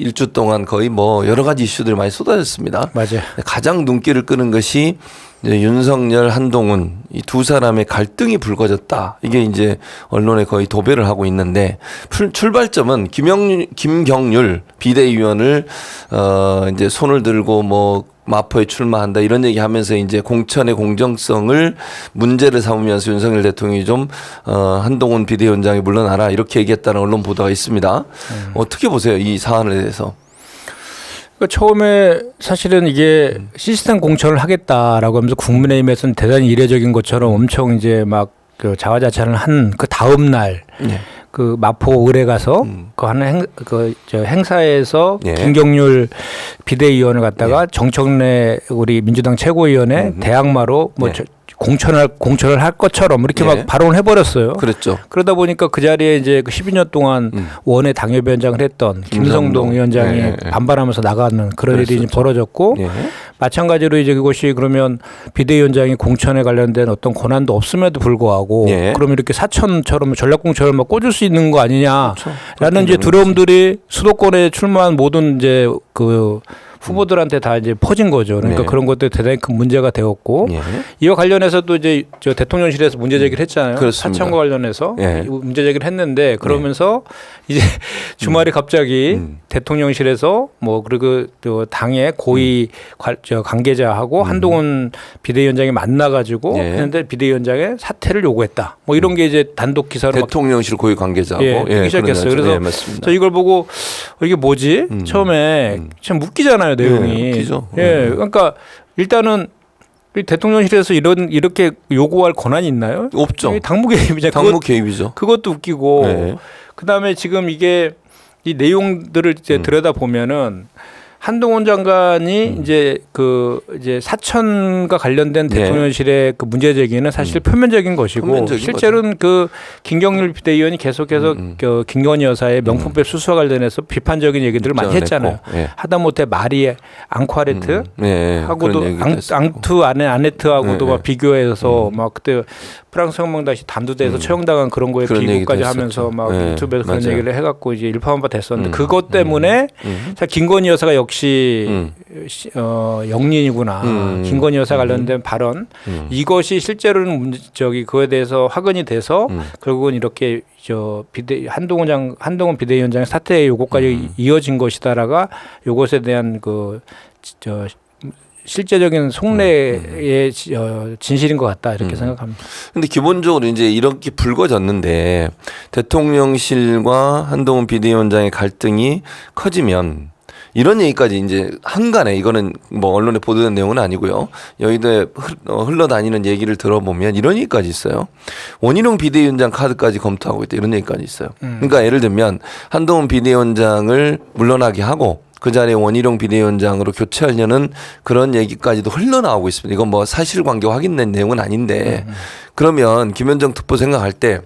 일주 동안 거의 뭐 여러 가지 이슈들이 많이 쏟아졌습니다. 맞아요. 가장 눈길을 끄는 것이 이제 윤석열, 한동훈 이 두 사람의 갈등이 불거졌다. 이게 이제 언론에 거의 도배를 하고 있는데 출발점은 김경률 비대위원을 이제 손을 들고 뭐 마포에 출마한다 이런 얘기하면서 이제 공천의 공정성을 문제를 삼으면서 윤석열 대통령이 좀 한동훈 비대위원장이 물러나라 이렇게 얘기했다는 언론 보도가 있습니다. 어떻게 보세요 이 사안에 대해서? 그러니까 처음에 사실은 이게 시스템 공천을 하겠다라고 하면서 국민의힘에서는 대단히 이례적인 것처럼 엄청 이제 막 그 자화자찬을 한 그 다음 날. 네. 그 마포 을에 가서 그 하는 행사에서 김경률 비대위원을 갖다가 정청래 우리 민주당 최고위원회 대항마로 뭐 공천을 할 것처럼 이렇게 막 발언을 해버렸어요. 그렇죠. 그러다 보니까 그 자리에 이제 그 12년 동안 원외 당협위원장을 했던 김성동 위원장이 반발하면서 나가는 그런 일이 이제 벌어졌고 마찬가지로 이제 그것이 그러면 비대위원장이 공천에 관련된 어떤 권한도 없음에도 불구하고 그러면 이렇게 사천처럼 전략공천을 막 꽂을 수 있는 거 아니냐라는 그렇죠. 이제 두려움들이 수도권에 출마한 모든 이제 그 후보들한테 다 이제 퍼진 거죠. 그러니까 그런 것들이 대단히 큰 문제가 되었고 이와 관련해서도 이제 저 대통령실에서 문제 제기를 했잖아요. 그렇습니다. 사천과 관련해서 문제 제기를 했는데 그러면서 이제 주말에 갑자기 대통령실에서 뭐 그리고 또 당의 고위 관계자하고 한동훈 비대위원장이 만나가지고 했는데 비대위원장의 사퇴를 요구했다. 뭐 이런 게 이제 단독 기사로 대통령실 고위 관계자하고 뜨기 시작했어요. 그래서 저 이걸 보고 이게 뭐지? 처음에 참 웃기잖아요. 내용이. 웃기죠. 그러니까 일단은 대통령실에서 이렇게 요구할 권한이 있나요? 없죠. 당무 개입이죠. 당무 개입이죠. 그것도 웃기고 그다음에 지금 이게 이 내용들을 이제 들여다 보면은 한동훈 장관이 이제 사천과 관련된 대통령실의 그 문제 제기는 사실 표면적인 것이고 실제로는 그 김경률 비대위원이 계속해서 그 김건희 여사의 명품백 수수와 관련해서 비판적인 얘기들을 많이 했잖아요. 하다못해 마리 앙투아네트 하고도 앙투 아네트하고도 막 비교해서 막 그때 프랑스 혁명 당시 단두대에서 처형당한 그런 거에 비교까지 하면서 막 유튜브에서 그런 얘기를 해갖고 이제 일파만파 됐었는데 그것 때문에 김건희 여사가 역시 영린이구나. 김건희 여사 관련된 발언 이것이 실제로는 그거에 대해서 화근이 돼서 결국은 이렇게 한동훈 비대위원장의 사퇴 요구까지 이어진 것이다라가 요것에 대한 실제적인 속내의 진실인 것 같다 이렇게 생각합니다. 그런데 기본적으로 이제 이렇게 불거졌는데 대통령실과 한동훈 비대위원장의 갈등이 커지면 이런 얘기까지 이제 한간에 이거는 뭐 언론에 보도된 내용은 아니고요. 여의도에 흘러다니는 얘기를 들어보면 이런 얘기까지 있어요. 원희룡 비대위원장 카드까지 검토하고 있다 이런 얘기까지 있어요. 그러니까 예를 들면 한동훈 비대위원장을 물러나게 하고 그 자리에 원희룡 비대위원장으로 교체하려는 그런 얘기까지도 흘러나오고 있습니다. 이건 뭐 사실관계 확인된 내용은 아닌데 그러면 김현정 특보 생각할 때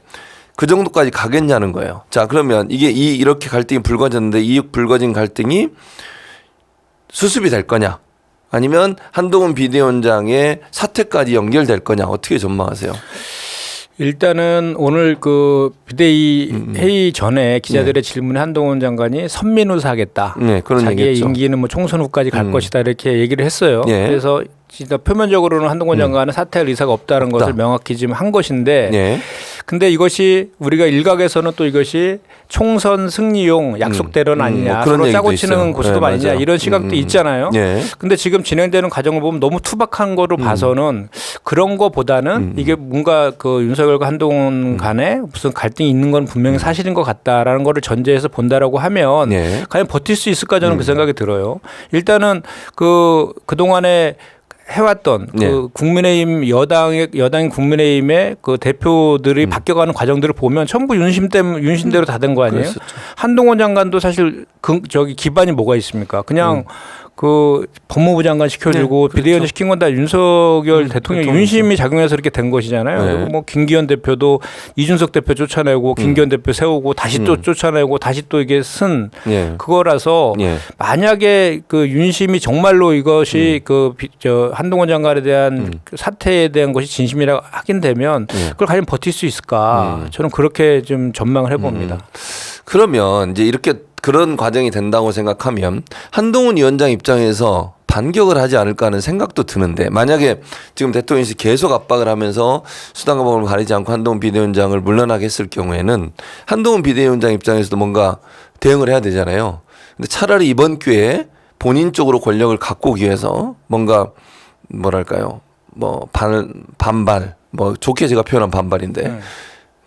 그 정도까지 가겠냐는 거예요. 자, 그러면 이게 이렇게 갈등이 불거졌는데 이 불거진 갈등이 수습이 될 거냐 아니면 한동훈 비대위원장의 사퇴까지 연결될 거냐 어떻게 전망하세요? 일단은 오늘 그 비대위 회의 전에 기자들의 질문에 한동훈 장관이 선민우사 하겠다. 그런 자기의 얘기했죠. 임기는 뭐 총선 후까지 갈 것이다 이렇게 얘기를 했어요. 그래서 진짜 표면적으로는 한동훈 장관은 사퇴할 의사가 없다는 것을 명확히 지금 한 것인데 근데 이것이 우리가 일각에서는 또 이것이 총선 승리용 약속대로는 아니냐 서로 짜고 치는 고스톱 아니냐 이런 시각도 있잖아요. 근데 지금 진행되는 과정을 보면 너무 투박한 거로 봐서는 그런 거보다는 이게 뭔가 그 윤석열과 한동훈 간에 무슨 갈등이 있는 건 분명히 사실인 것 같다라는 거를 전제해서 본다라고 하면 과연 버틸 수 있을까 저는 그 생각이 들어요. 일단은 그동안에 해왔던 그 국민의힘 여당 국민의힘의 그 대표들이 바뀌어가는 과정들을 보면 전부 윤심대로 다 된 거 아니에요? 그랬었죠. 한동훈 장관도 사실 기반이 뭐가 있습니까? 그냥 그 법무부 장관 시켜주고 비대위원 시킨 건 다 윤석열 대통령 윤심이 작용해서 이렇게 된 것이잖아요. 그리고 뭐 김기현 대표도 이준석 대표 쫓아내고 김기현 대표 세우고 다시 또 쫓아내고 다시 또 이게 그거라서 만약에 그 윤심이 정말로 이것이 한동훈 장관에 대한 사태에 대한 것이 진심이라고 하긴 되면 그걸 과연 버틸 수 있을까? 저는 그렇게 좀 전망을 해봅니다. 그러면 이제 이렇게 그런 과정이 된다고 생각하면 한동훈 위원장 입장에서 반격을 하지 않을까 하는 생각도 드는데 만약에 지금 대통령이 계속 압박을 하면서 수단과 방법을 가리지 않고 한동훈 비대위원장을 물러나게 했을 경우에는 한동훈 비대위원장 입장에서도 뭔가 대응을 해야 되잖아요. 근데 차라리 이번 기회에 본인 쪽으로 권력을 갖고 오기 위해서 뭔가 뭐랄까요? 뭐 반발 뭐 좋게 제가 표현한 반발인데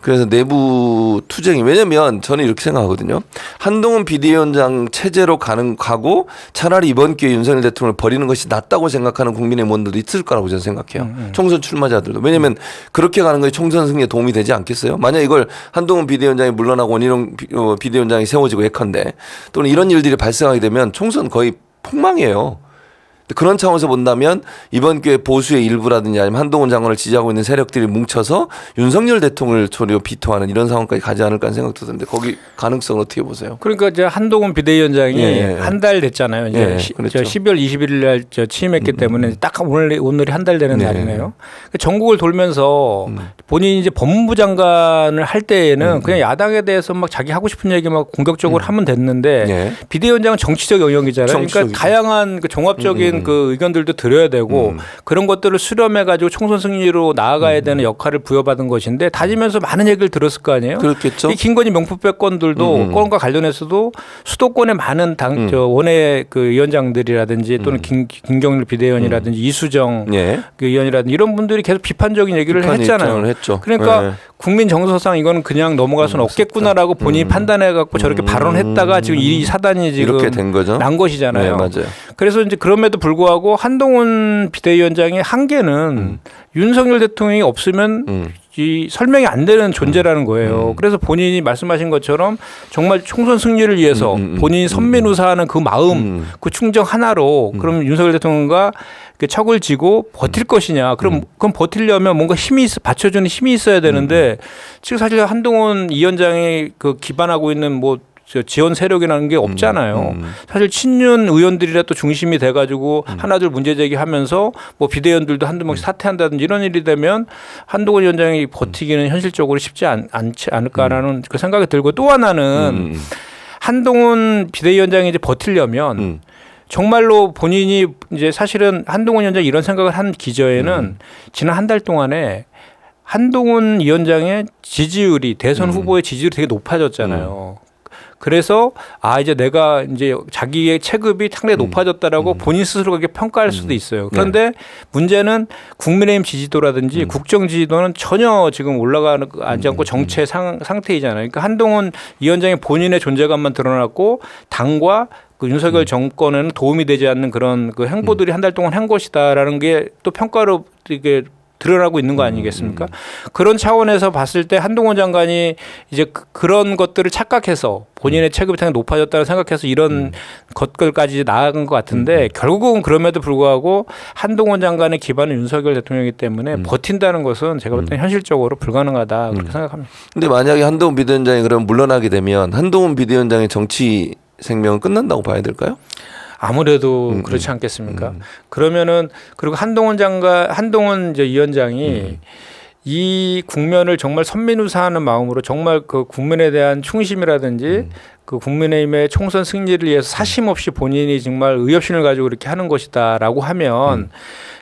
그래서 내부 투쟁이 왜냐면 저는 이렇게 생각하거든요. 한동훈 비대위원장 체제로 가고 차라리 이번 기회에 윤석열 대통령을 버리는 것이 낫다고 생각하는 국민의 의원들도 있을 거라고 저는 생각해요. 총선 출마자들도. 왜냐면 그렇게 가는 것이 총선 승리에 도움이 되지 않겠어요? 만약 이걸 한동훈 비대위원장이 물러나고 원희룡 비대위원장이 세워지고 예컨대 또는 이런 일들이 발생하게 되면 총선 거의 폭망이에요. 그런 차원에서 본다면 이번 기회에 보수의 일부라든지 아니면 한동훈 장관을 지지하고 있는 세력들이 뭉쳐서 윤석열 대통령을 조리로 비토하는 이런 상황까지 가지 않을까 하는 생각도 드는데 거기 가능성은 어떻게 보세요? 그러니까 이제 한동훈 비대위원장이 한 달 됐잖아요. 이제 그렇죠. 12월 21일 날 취임했기 때문에 딱 오늘이 한 달 되는 날이네요. 전국을 돌면서 본인이 이제 법무부 장관을 할 때에는 그냥 야당에 대해서 막 자기 하고 싶은 얘기 막 공격적으로 하면 됐는데 비대위원장은 정치적 영역이잖아요. 그러니까 다양한 그 종합적인 그 의견들도 들어야 되고 그런 것들을 수렴해 가지고 총선 승리로 나아가야 되는 역할을 부여받은 것인데 다니면서 많은 얘기를 들었을 거 아니에요. 그렇겠죠. 이 김건희 명품백 건들도 건과 관련해서도 수도권의 많은 원외 그 위원장들이라든지 또는 김경률 비대위원이라든지 이수정 그 의원이라든지 이런 분들이 계속 비판적인 얘기를 했잖아요. 그러니까 국민 정서상 이거는 그냥 넘어갈 수는 없겠구나라고 본인이 판단해 갖고 저렇게 발언했다가 지금 이 사단이 지금 이렇게 된 거죠. 난 것이잖아요. 네, 맞아요. 그래서 이제 그럼에도 불구하고 한동훈 비대위원장의 한계는 윤석열 대통령이 없으면 이 설명이 안 되는 존재라는 거예요. 그래서 본인이 말씀하신 것처럼 정말 총선 승리를 위해서 본인이 선민우사하는 그 마음, 그 충정 하나로 그럼 윤석열 대통령과 척을 지고 버틸 것이냐. 그럼 버틸려면 뭔가 받쳐주는 힘이 있어야 되는데 지금 사실 한동훈 위원장이 그 기반하고 있는 뭐 지원 세력이라는 게 없잖아요. 사실 친윤 의원들이라 또 중심이 돼가지고 하나둘 문제 제기하면서 뭐 비대위원들도 한두 명씩 사퇴한다든지 이런 일이 되면 한동훈 위원장이 버티기는 현실적으로 쉽지 않지 않을까라는 그 생각이 들고 또 하나는 한동훈 비대위원장이 이제 버틸려면 정말로 본인이 이제 사실은 한동훈 위원장이 이런 생각을 한 기저에는 지난 한 달 동안에 한동훈 위원장의 지지율이 대선 후보의 지지율이 되게 높아졌잖아요. 그래서 이제 내가 이제 자기의 체급이 상당히 높아졌다라고 본인 스스로 그렇게 평가할 수도 있어요. 그런데 문제는 국민의힘 지지도라든지 국정 지지도는 전혀 지금 올라가지 않고 정체 상태이잖아요. 그러니까 한동훈 위원장의 본인의 존재감만 드러났고 당과 그 윤석열 정권에는 도움이 되지 않는 그런 그 행보들이 한 달 동안 한 것이다라는 게 또 평가로 이게 드러나고 있는 거 아니겠습니까? 그런 차원에서 봤을 때 한동훈 장관이 이제 그런 것들을 착각해서 본인의 체급이 상당히 높아졌다고 생각해서 이런 것들까지 나아간 것 같은데 결국은 그럼에도 불구하고 한동훈 장관의 기반은 윤석열 대통령이기 때문에 버틴다는 것은 제가 볼 때는 현실적으로 불가능하다 그렇게 생각합니다. 근데 만약에 한동훈 비대위원장이 그럼 물러나게 되면 한동훈 비대위원장의 정치 생명은 끝난다고 봐야 될까요? 아무래도 그렇지 않겠습니까? 그러면은 그리고 한동훈 이제 위원장이 이 국면을 정말 선민우사하는 마음으로 정말 그 국민에 대한 충심이라든지 그 국민의힘의 총선 승리를 위해서 사심 없이 본인이 정말 의협심을 가지고 이렇게 하는 것이다라고 하면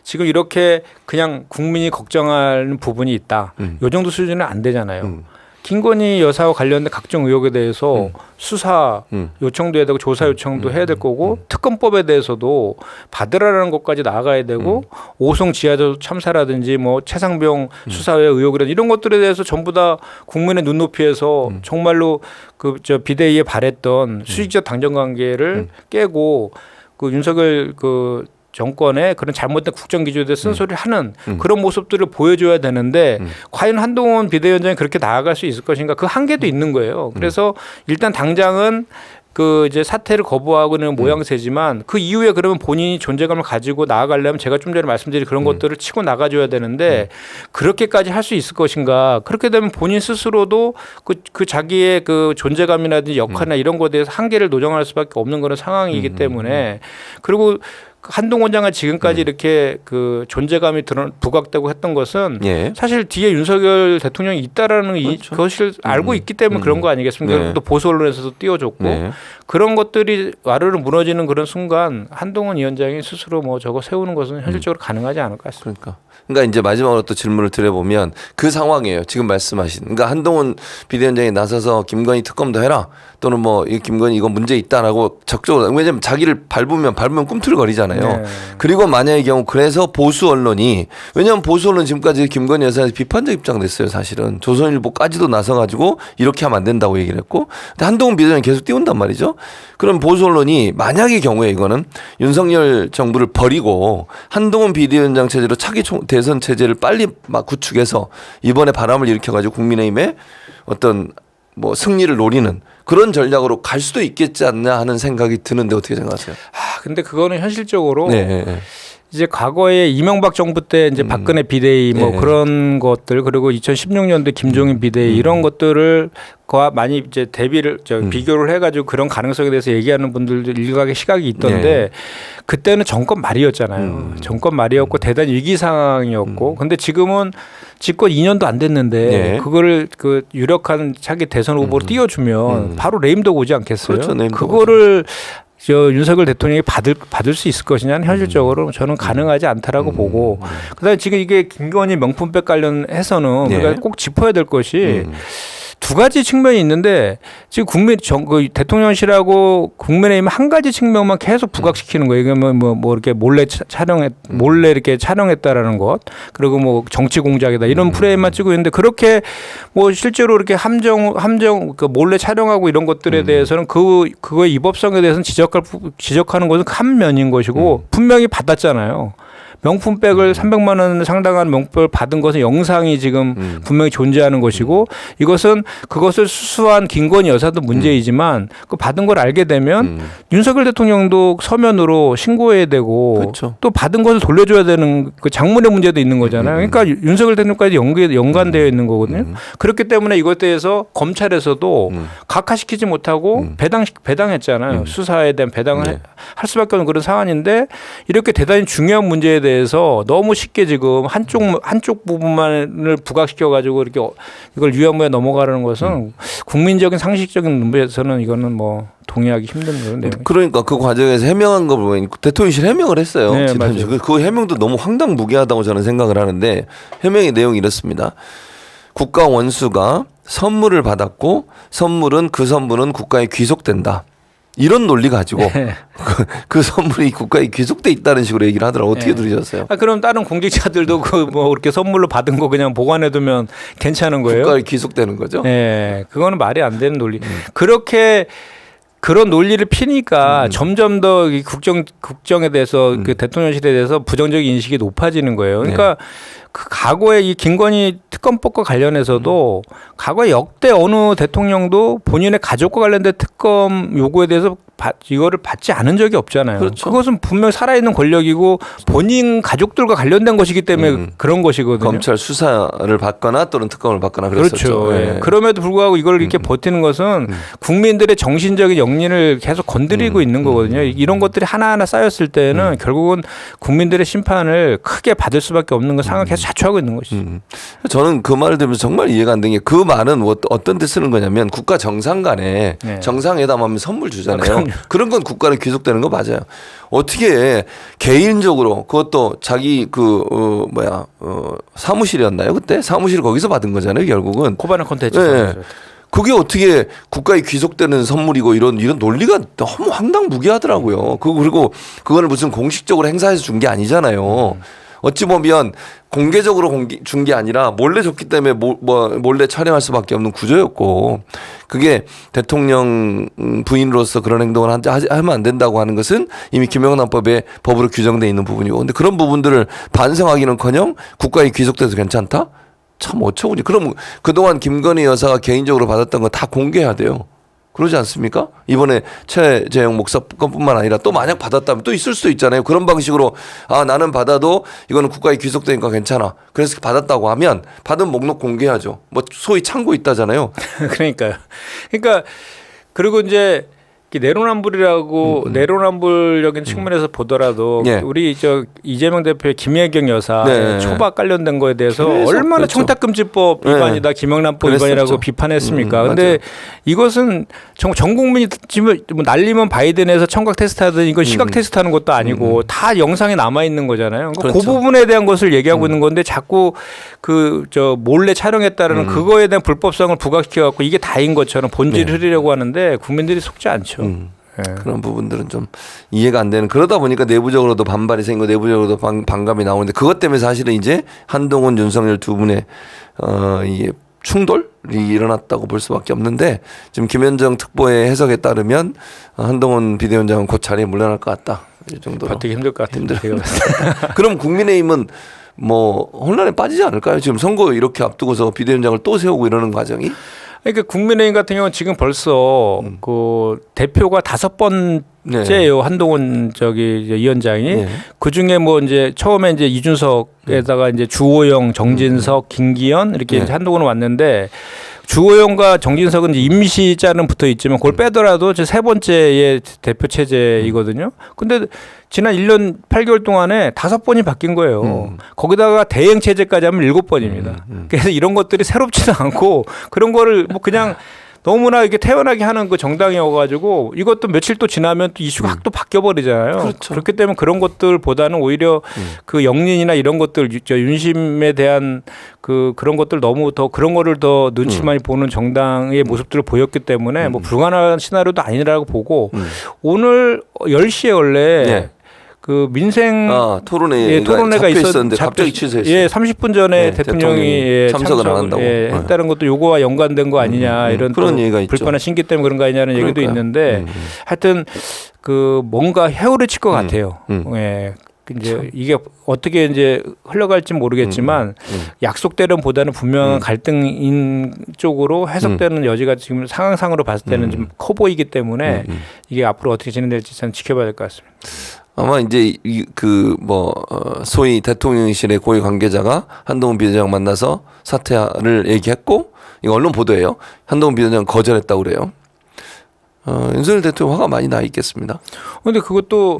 지금 이렇게 그냥 국민이 걱정하는 부분이 있다. 이 정도 수준은 안 되잖아요. 김건희 여사와 관련된 각종 의혹에 대해서 수사 요청도 해야 되고 조사 요청도 해야 될 거고 특검법에 대해서도 받으라는 것까지 나아가야 되고 오송 지하철 참사라든지 뭐 최상병 수사의 의혹이라든지 이런 것들에 대해서 전부 다 국민의 눈높이에서 정말로 그 비대위에 바랬던 수직적 당정 관계를 깨고 그 윤석열 그 정권의 그런 잘못된 국정 기조에 대해 쓴소리를 하는 그런 모습들을 보여줘야 되는데 과연 한동훈 비대위원장이 그렇게 나아갈 수 있을 것인가 그 한계도 있는 거예요. 그래서 일단 당장은 그 이제 사퇴를 거부하고 있는 모양새지만 그 이후에 그러면 본인이 존재감을 가지고 나아가려면 제가 좀 전에 말씀드린 그런 것들을 치고 나가줘야 되는데 그렇게까지 할 수 있을 것인가. 그렇게 되면 본인 스스로도 그 자기의 그 존재감이라든지 역할이나 이런 것에 대해서 한계를 노정할 수밖에 없는 그런 상황이기 때문에 그리고 한동훈 장관 지금까지 이렇게 그 존재감이 부각되고 했던 것은 예. 사실 뒤에 윤석열 대통령이 있다라는 그렇죠. 그것을 알고 있기 때문에 그런 거 아니겠습니까? 네. 또 보수 언론에서도 띄워줬고 네. 그런 것들이 와르르 무너지는 그런 순간 한동훈 위원장이 스스로 뭐 저거 세우는 것은 현실적으로 가능하지 않을 것 같습니다. 그러니까 이제 마지막으로 또 질문을 드려보면 그 상황이에요. 지금 말씀하신. 그러니까 한동훈 비대위원장이 나서서 김건희 특검도 해라. 또는 뭐 이 김건희 이거 문제 있다라고 적극적으로. 왜냐하면 자기를 밟으면 꿈틀거리잖아요. 네. 그리고 만약의 경우 그래서 보수 언론이 왜냐하면 보수 언론 지금까지 김건희 여사에 비판적 입장 냈어요. 사실은 조선일보까지도 나서가지고 이렇게 하면 안 된다고 얘기를 했고, 근데 한동훈 비대위원장이 계속 띄운단 말이죠. 그럼 보수 언론이 만약의 경우에 이거는 윤석열 정부를 버리고 한동훈 비대위원장 체제로 차기 대선 체제를 빨리 막 구축해서 이번에 바람을 일으켜가지고 국민의힘에 어떤 뭐 승리를 노리는 그런 전략으로 갈 수도 있겠지 않나 하는 생각이 드는데 어떻게 생각하세요? 근데 그거는 현실적으로 네. 이제 과거에 이명박 정부 때 이제 박근혜 비대위 뭐 그런 것들 그리고 2016년도 김종인 비대위 이런 것들을 과 많이 이제 비교를 해가지고 그런 가능성에 대해서 얘기하는 분들도 일각의 시각이 있던데 그때는 정권 말이었잖아요. 정권 말이었고 대단히 위기 상황이었고 근데 지금은 집권 2년도 안 됐는데 그거를 그 유력한 차기 대선 후보로 띄워주면 바로 레임덕 오지 않겠어요? 그렇죠, 그거를 윤석열 대통령이 받을 수 있을 것이냐는 현실적으로 저는 가능하지 않다라고 보고 그다음에 지금 이게 김건희 명품백 관련해서는 우리가 꼭 짚어야 될 것이 두 가지 측면이 있는데 지금 대통령실하고 국민의힘 한 가지 측면만 계속 부각시키는 거예요. 이게 뭐 이렇게 몰래 이렇게 촬영했다라는 것 그리고 뭐 정치 공작이다 이런 프레임만 찍고 있는데 그렇게 뭐 실제로 이렇게 함정 그 몰래 촬영하고 이런 것들에 대해서는 그거의 위법성에 대해서는 지적하는 것은 한 면인 것이고 분명히 받았잖아요. 명품백을 300만 원 상당한 명품백을 받은 것은 영상이 지금 분명히 존재하는 것이고 이것은 그것을 수수한 김건희 여사도 문제이지만 그 받은 걸 알게 되면 윤석열 대통령도 서면으로 신고해야 되고 그렇죠. 또 받은 것을 돌려줘야 되는 그 장문의 문제도 있는 거잖아요. 그러니까 윤석열 대통령까지 연관되어 있는 거거든요. 그렇기 때문에 이것에 대해서 검찰에서도 각하시키지 못하고 배당했잖아요. 수사에 대한 배당을 할 수밖에 없는 그런 상황인데 이렇게 대단히 중요한 문제에 대해서 너무 쉽게 지금 한쪽 부분만을 부각시켜 가지고 이렇게 이걸 유야무야 넘어가라는 것은 국민적인 상식적인 문제에서는 이거는 뭐 동의하기 힘든 그런 내용. 그러니까 그 과정에서 해명한 거 보면 대통령실 해명을 했어요. 네, 지난주에. 그 해명도 너무 황당무계하다고 저는 생각을 하는데 해명의 내용이 이렇습니다. 국가 원수가 선물을 받았고 그 선물은 국가에 귀속된다. 이런 논리 가지고 그 선물이 국가에 귀속돼 있다는 식으로 얘기를 하더라고요. 어떻게 들으셨어요? 그럼 다른 공직자들도 그 뭐 이렇게 선물로 받은 거 그냥 보관해두면 괜찮은 거예요? 국가에 귀속되는 거죠? 네, 그거는 말이 안 되는 논리. 그렇게 그런 논리를 피니까 점점 더 국정에 대해서 그 대통령실에 대해서 부정적인 인식이 높아지는 거예요. 그러니까 그 과거에 이 김건희 특검법과 관련해서도 과거에 역대 어느 대통령도 본인의 가족과 관련된 특검 요구에 대해서 이거를 받지 않은 적이 없잖아요. 그렇죠. 그것은 분명 살아있는 권력이고 본인 가족들과 관련된 것이기 때문에 그런 것이거든요. 검찰 수사를 받거나 또는 특검을 받거나 그랬었죠. 그렇죠. 예. 그럼에도 불구하고 이걸 이렇게 버티는 것은 국민들의 정신적인 영린을 계속 건드리고 있는 거거든요. 이런 것들이 하나하나 쌓였을 때는 결국은 국민들의 심판을 크게 받을 수밖에 없는 건 상황을 계속 자초하고 있는 것이죠. 저는 그 말을 들으면서 정말 이해가 안 되는 게 그 말은 어떤 데 쓰는 거냐면 국가 정상 간에 정상회담하면 선물 주잖아요. 그런 건 국가를 귀속되는 거 맞아요. 어떻게 개인적으로 그것도 자기 사무실이었나요 그때? 사무실 거기서 받은 거잖아요 결국은. 코바나 콘텐츠. 네. 그게 어떻게 국가에 귀속되는 선물이고 이런 논리가 너무 황당무계하더라고요. 그리고 그거를 무슨 공식적으로 행사해서 준 게 아니잖아요. 어찌 보면 공개적으로 준 게 아니라 몰래 줬기 때문에 몰래 촬영할 수밖에 없는 구조였고 그게 대통령 부인으로서 그런 행동을 하면 안 된다고 하는 것은 이미 김영란법에 법으로 규정되어 있는 부분이고 근데 그런 부분들을 반성하기는커녕 국가에 귀속돼서 괜찮다? 참 어처구니. 그럼 그동안 김건희 여사가 개인적으로 받았던 거 다 공개해야 돼요. 그러지 않습니까? 이번에 최재형 목사 건뿐만 아니라 또 만약 받았다면 또 있을 수도 있잖아요. 그런 방식으로 나는 받아도 이거는 국가에 귀속되니까 괜찮아. 그래서 받았다고 하면 받은 목록 공개하죠. 뭐 소위 창고 있다잖아요. 그러니까요. 그러니까 그리고 이제 내로남불이라고 내로남불적인 측면에서 보더라도 예. 우리 저 이재명 대표의 김혜경 여사 네. 초박 관련된 거에 대해서 계속 얼마나 그랬죠. 청탁금지법 네. 위반이다, 김영란법 그랬었죠. 위반이라고 비판했습니까? 근데 맞아요. 이것은 전 국민이 지금 뭐 날리면 바이든에서 청각 테스트하든 이건 시각 테스트하는 것도 아니고 다 영상에 남아 있는 거잖아요. 그러니까 그렇죠. 그 부분에 대한 것을 얘기하고 있는 건데 자꾸 그 저 몰래 촬영했다라는 그거에 대한 불법성을 부각시켜 갖고 이게 다인 것처럼 본질을 흐리려고 하는데 국민들이 속지 않죠. 예. 그런 부분들은 좀 이해가 안 되는, 그러다 보니까 내부적으로도 반발이 생기고 내부적으로도 반감이 나오는데, 그것 때문에 사실은 이제 한동훈, 윤석열 두 분의 이게 충돌이 일어났다고 볼 수밖에 없는데, 지금 김현정 특보의 해석에 따르면 한동훈 비대위원장은 곧 자리에 물러날 것 같다. 이 정도로. 버티기 힘들 것 같은데. 그럼 국민의힘은 뭐 혼란에 빠지지 않을까요? 지금 선거 이렇게 앞두고서 비대위원장을 또 세우고 이러는 과정이? 그러니까 국민의힘 같은 경우는 지금 벌써 그 대표가 5번째예요. 한동훈 저기 이제 위원장이. 그 중에 뭐 이제 처음에 이제 이준석에다가 이제 주호영, 정진석, 김기현 이렇게 이제 한동훈은 왔는데, 주호영과 정진석은 이제 임시자는 붙어 있지만 그걸 빼더라도 제 세 번째의 대표 체제이거든요. 근데 지난 1년 8개월 동안에 5번이 바뀐 거예요. 거기다가 대행 체제까지 하면 7번입니다. 그래서 이런 것들이 새롭지도 않고 그런 거를 뭐 그냥 너무나 이렇게 태연하게 하는 그 정당이어가지고 이것도 며칠 또 지나면 또 이슈가 확 또 바뀌어버리잖아요. 그렇죠. 그렇기 때문에 그런 것들보다는 오히려 그 영린이나 이런 것들, 윤심에 대한 그런 것들 너무 더 그런 거를 더 눈치 많이 보는 정당의 모습들을 보였기 때문에 뭐 불가능한 시나리오도 아니라고 보고 오늘 10시에 원래 그 민생 토론회가 있었는데 갑자기 취소했어요. 30분 전에 대통령이 참석을 안 한다고 했다는 것도 요거와 연관된 거 아니냐 이런 그런 얘기가 있죠. 불편한 심기 때문에 그런 거 아니냐는 얘기도 있는데 하여튼 그 뭔가 해오를 칠 것 같아요. 예. 이제 이게 어떻게 이제 흘러갈지 모르겠지만 약속대로보다는 분명한 갈등인 쪽으로 해석되는 여지가 지금 상황상으로 봤을 때는 좀 커 보이기 때문에 이게 앞으로 어떻게 진행될지 참 지켜봐야 될 것 같습니다. 아마 이제 소위 대통령실의 고위 관계자가 한동훈 비대위원장 만나서 사퇴를 얘기했고, 이거 언론 보도예요. 한동훈 비대위원장 거절했다고 그래요. 윤석열 대통령 화가 많이 나 있겠습니다. 그런데 그것도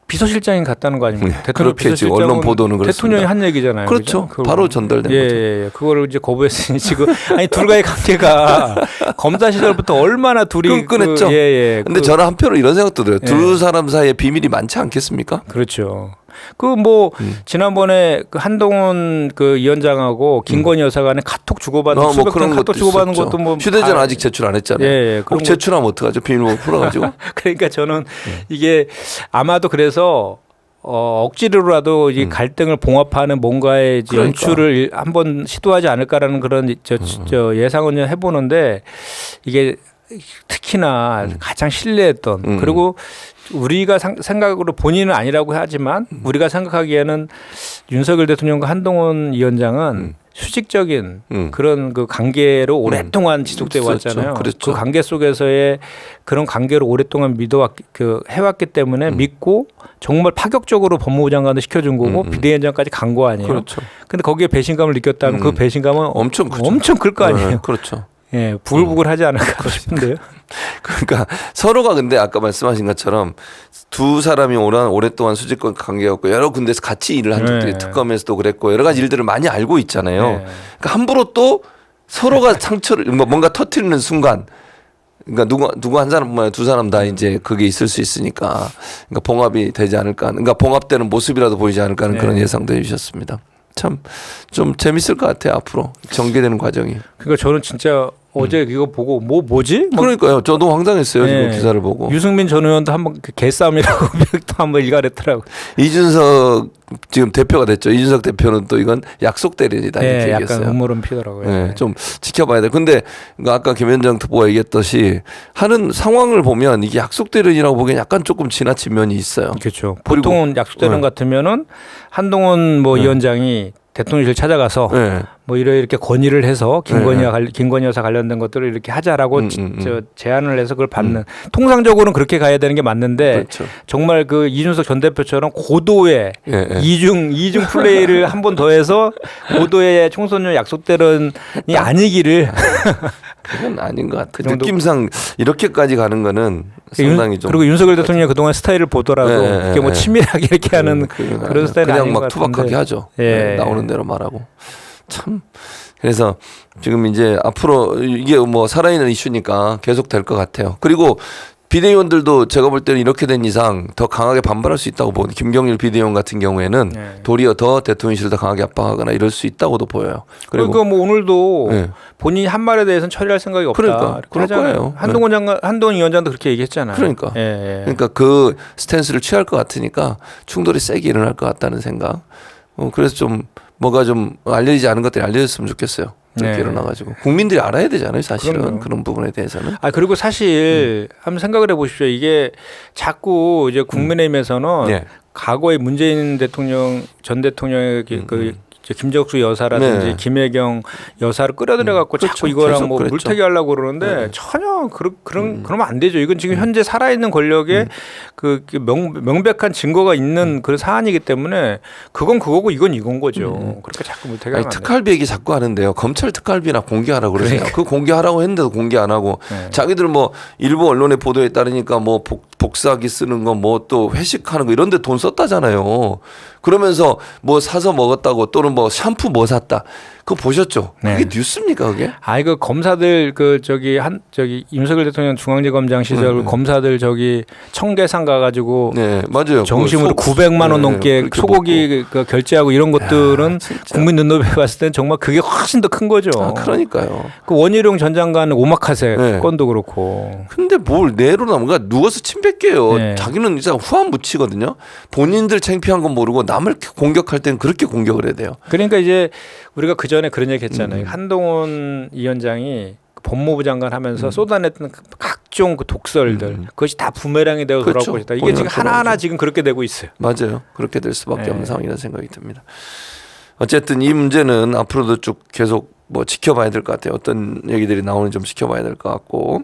비서실장이 갔다는 거 아닙니까? 대통령 그렇게 지금 언론 보도는 그렇습니다. 대통령이 한 얘기잖아요. 그렇죠. 바로 전달된 거죠. 예. 그거를 이제 거부했으니 지금 아니 둘과의 관계가 검사 시절부터 얼마나 둘이 끈끈했죠. 근데 저는 한편으로 이런 생각도 들어요. 두 사람 사이에 비밀이 많지 않겠습니까? 그렇죠. 그 뭐 지난번에 그 한동훈 그 위원장하고 김건희 여사 간에 카톡 주고받는 수백 통 카톡 주고받는 것도 뭐 휴대전 아직 제출 안 했잖아요. 꼭 제출하면 어떡하죠? 비밀번호 풀어가지고. 그러니까 저는 이게 아마도 그래서 억지로라도 이 갈등을 봉합하는 뭔가의 연출을 한번 시도하지 않을까라는 그런 저 예상은 해보는데, 이게 특히나 가장 신뢰했던 그리고 우리가 생각으로 본인은 아니라고 하지만 우리가 생각하기에는 윤석열 대통령과 한동훈 위원장은 수직적인 그런 그 관계로 오랫동안 지속돼 왔잖아요. 그렇죠. 그 관계 속에서의 그런 관계를 오랫동안 해왔기 때문에 믿고 정말 파격적으로 법무부 장관도 시켜준 거고 비대위원장까지 간 거 아니에요. 그렇죠. 근데 거기에 배신감을 느꼈다면 그 배신감은 엄청 클 거 아니에요. 그렇죠. 예, 부글부글 하지 않을까 싶은데요. 그러니까 서로가, 근데 아까 말씀하신 것처럼 두 사람이 오랫동안 수직적 관계였고 여러 군데서 같이 일을 한 적들이 특검에서도 그랬고 여러 가지 일들을 많이 알고 있잖아요. 그러니까 함부로 또 서로가 상처를 뭔가 터뜨리는 순간, 그러니까 누구 한 사람뿐만 아니라 두 사람 다 이제 그게 있을 수 있으니까, 그러니까 봉합이 되지 않을까, 그러니까 봉합되는 모습이라도 보이지 않을까 하는 그런 예상도 해주셨습니다. 참 좀 재밌을 것 같아요, 앞으로 전개되는 과정이. 그러니까 저는 진짜 어제 이거 보고 뭐지? 그러니까요. 저도 황당했어요. 지금 기사를 보고. 유승민 전 의원도 한번 개싸움이라고 또 한번 일갈했더라고요. 이준석 지금 대표가 됐죠. 이준석 대표는 또 이건 약속 대련이다 이렇게 얘기했어요. 약간 음모론 피더라고요. 좀 지켜봐야 돼. 근데 아까 김현정 특보가 얘기했듯이 하는 상황을 보면 이게 약속 대련이라고 보기엔 약간 조금 지나친 면이 있어요. 그렇죠. 보통은 약속 대련 같으면은 한동훈 위원장이 대통령실 찾아가서 뭐 이렇게 건의를 해서 김건희 여사 관련된 것들을 이렇게 하자라고 제안을 해서 그걸 받는, 통상적으로는 그렇게 가야 되는 게 맞는데 정말 그 이준석 전 대표처럼 고도의 이중 플레이를 한 번 더해서 고도의 총선용 약속대론이 아니기를 그건 아닌 것 같아요. 느낌상 이렇게까지 가는 거는 상당히 좀. 그리고 윤석열 대통령이 그동안 스타일을 보더라도 이게 뭐 치밀하게 이렇게 하는 그런 스타일은 그냥 아닌 막 것 투박하게 같은데. 하죠. 예. 나오는 대로 말하고. 참. 그래서 지금 이제 앞으로 이게 뭐 살아있는 이슈니까 계속 될 것 같아요. 그리고 비대위원들도 제가 볼 때는 이렇게 된 이상 더 강하게 반발할 수 있다고 보는 김경일 비대위원 같은 경우에는 도리어 더 대통령실을 더 강하게 압박하거나 이럴 수 있다고도 보여요. 그리고 뭐 오늘도 본인이 한 말에 대해서는 처리할 생각이 없다. 그러니까 그럴 거예요. 한동훈 위원장도 그렇게 얘기했잖아요. 그러니까 그러니까 그 스탠스를 취할 것 같으니까 충돌이 세게 일어날 것 같다는 생각. 그래서 좀 뭐가 좀 알려지지 않은 것들이 알려졌으면 좋겠어요. 이렇게 일어나가지고 국민들이 알아야 되잖아요. 사실은 그럼요. 그런 부분에 대해서는. 그리고 사실 한번 생각을 해보십시오. 이게 자꾸 이제 국민의힘에서는 과거에 문재인 대통령 전 대통령의 그 김적수 여사라든지 김혜경 여사를 끌어들여갖고 자꾸 이거랑 뭐 물타기 하려고 그러는데 전혀 그러면 안 되죠. 이건 지금 현재 살아있는 권력에 그 명백한 증거가 있는 그런 사안이기 때문에 그건 그거고 이건 이건 거죠. 그렇게 자꾸 물타기 하면 안 돼요. 특활비 얘기 자꾸 하는데요. 검찰 특활비나 공개하라고 그러세요. 그 공개하라고 했는데도 공개 안 하고 자기들 뭐 일부 언론의 보도에 따르니까 뭐 복사기 쓰는 거 뭐 또 회식하는 거 이런 데 돈 썼다잖아요. 그러면서 뭐 사서 먹었다고 또는 뭐 샴푸 뭐 샀다. 그거 보셨죠? 그게 뉴스입니까 그게? 이거 검사들 윤석열 대통령 중앙지검장 시절 검사들 청계산 가가지고 맞아요. 정심으로 900만 원 넘게 소고기 결제하고 이런 것들은 국민 눈높이 봤을 때는 정말 그게 훨씬 더 큰 거죠. 그러니까요. 그 원희룡 전 장관 오마카세 건도 그렇고. 근데 뭘 내로 나무가 누워서 침 뱉게요. 자기는 이제 후한 묻히거든요. 본인들 창피한 건 모르고 남을 공격할 때는 그렇게 공격을 해야 돼요. 그러니까 이제 우리가 그 전에 그런 얘기 했잖아요. 한동훈 위원장이 법무부 장관 하면서 쏟아냈던 각종 그 독설들 그것이 다 부메랑이 되어 돌아올 것이다. 이게 지금 하나하나 지금 그렇게 되고 있어요. 맞아요. 그렇게 될 수밖에 없는 상황이라는 생각이 듭니다. 어쨌든 이 문제는 앞으로도 쭉 계속 뭐 지켜봐야 될 것 같아요. 어떤 얘기들이 나오는지 좀 지켜봐야 될 것 같고.